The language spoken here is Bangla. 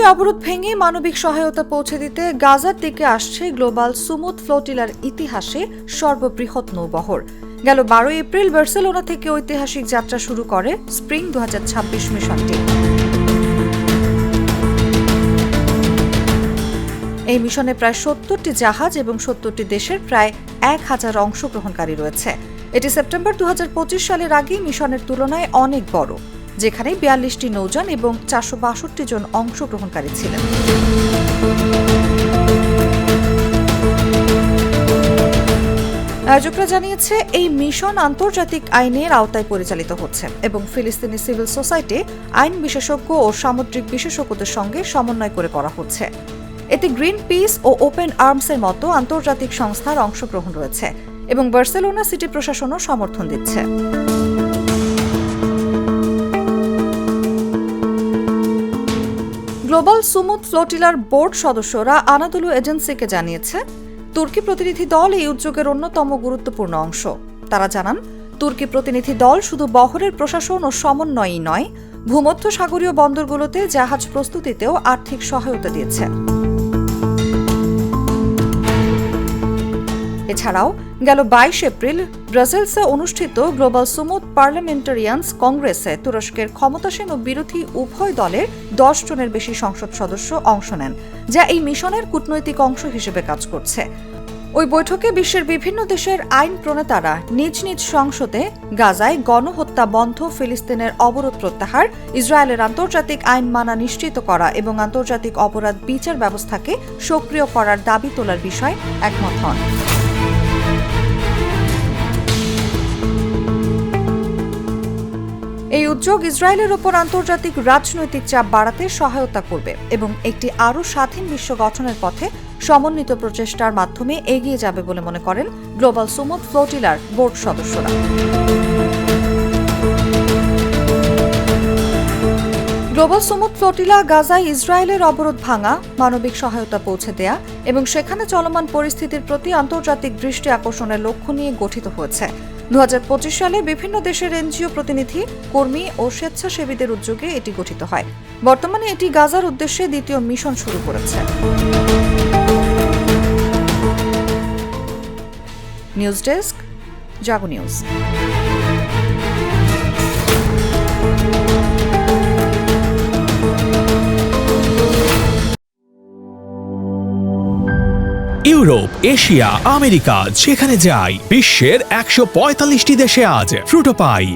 ইসরায়েলি অবরোধ ভেঙে মানবিক সহায়তা পৌঁছে দিতে গাজার দিকে আসছে গ্লোবাল সুমুদ ফ্লোটিলার ইতিহাসে সর্ববৃহৎ নৌবহর। গেল 12 এপ্রিল বার্সেলোনা থেকে ঐতিহাসিক যাত্রা শুরু করে স্প্রিং 2026 মিশনটি। এই মিশনে প্রায় 70টি জাহাজ এবং 70টি দেশের প্রায় 1000 অংশগ্রহণকারী রয়েছে। এটি সেপ্টেম্বর 2025 সালের আগে মিশনের তুলনায় অনেক বড়, যেখানে 42টি নৌযান এবং 462 জন অংশগ্রহণকারী ছিলেন। আয়োজকরা জানিয়েছে এই মিশন আন্তর্জাতিক আইনের আওতায় পরিচালিত হচ্ছে এবং ফিলিস্তিনি সিভিল সোসাইটি, আইন বিশেষজ্ঞ ও সামুদ্রিক বিশেষজ্ঞদের সঙ্গে সমন্বয় করে করা হচ্ছে। এতে গ্রিন পিস ও ওপেন আর্মসের মতো আন্তর্জাতিক সংস্থার অংশগ্রহণ রয়েছে এবং বার্সেলোনা সিটি প্রশাসনও সমর্থন দিচ্ছে। গ্লোবাল সুমুদ ফ্লোটিলার বোর্ড সদস্যরা আনাদোলু এজেন্সিকে জানিয়েছে, তুর্কি প্রতিনিধি দল এই উদ্যোগের অন্যতম গুরুত্বপূর্ণ অংশ। তারা জানান, তুর্কি প্রতিনিধি দল শুধু বহরের প্রশাসন ও সমন্বয়ই নয়, ভূমধ্য সাগরীয় বন্দরগুলোতে জাহাজ প্রস্তুতিতেও আর্থিক সহায়তা দিয়েছে। এছাড়াও গেল 22 এপ্রিল ব্রাসেলসে অনুষ্ঠিত গ্লোবাল সুমুদ পার্লামেন্টারিয়ানস কংগ্রেসে তুরস্কের ক্ষমতাসীন ও বিরোধী উভয় দলের 10 জনের বেশি সংসদ সদস্য অংশ নেন, যা এই মিশনের কূটনৈতিক অংশ হিসেবে কাজ করছে। ওই বৈঠকে বিশ্বের বিভিন্ন দেশের আইন প্রণেতারা নিজ নিজ সংসদে গাজায় গণহত্যা বন্ধ, ফিলিস্তিনের অবরোধ প্রত্যাহার, ইসরায়েলের আন্তর্জাতিক আইন মানা নিশ্চিত করা এবং আন্তর্জাতিক অপরাধ বিচার ব্যবস্থাকে সক্রিয় করার দাবি তোলার বিষয়ে একমত হন। এই উদ্যোগ ইসরায়েলের ওপর আন্তর্জাতিক রাজনৈতিক চাপ বাড়াতে সহায়তা করবে এবং একটি আরও স্বাধীন বিশ্ব গঠনের পথে সমন্বিত প্রচেষ্টার মাধ্যমে এগিয়ে যাবে বলে মনে করেন গ্লোবাল সুমুদ ফ্লোটিলার বোর্ড সদস্যরা। গ্লোবাল সুমুদ ফ্লোটিলা গাজায় ইসরায়েলের অবরোধ ভাঙা, মানবিক সহায়তা পৌঁছে দেয়া এবং সেখানে চলমান পরিস্থিতির প্রতি আন্তর্জাতিক দৃষ্টি আকর্ষণের লক্ষ্য নিয়ে গঠিত হয়েছে। 2025 সালে বিভিন্ন দেশের এনজিও প্রতিনিধি, কর্মী ও স্বেচ্ছাসেবীদের উদ্যোগে এটি গঠিত হয়। বর্তমানে এটি গাজার উদ্দেশ্যে দ্বিতীয় মিশন শুরু করেছে। নিউজ ডেস্ক, জাগো নিউজ। ইউরোপ, এশিয়া, আমেরিকা, যেখানে যাই বিশ্বের 145টি দেশে আজ ফ্রুটো পাই।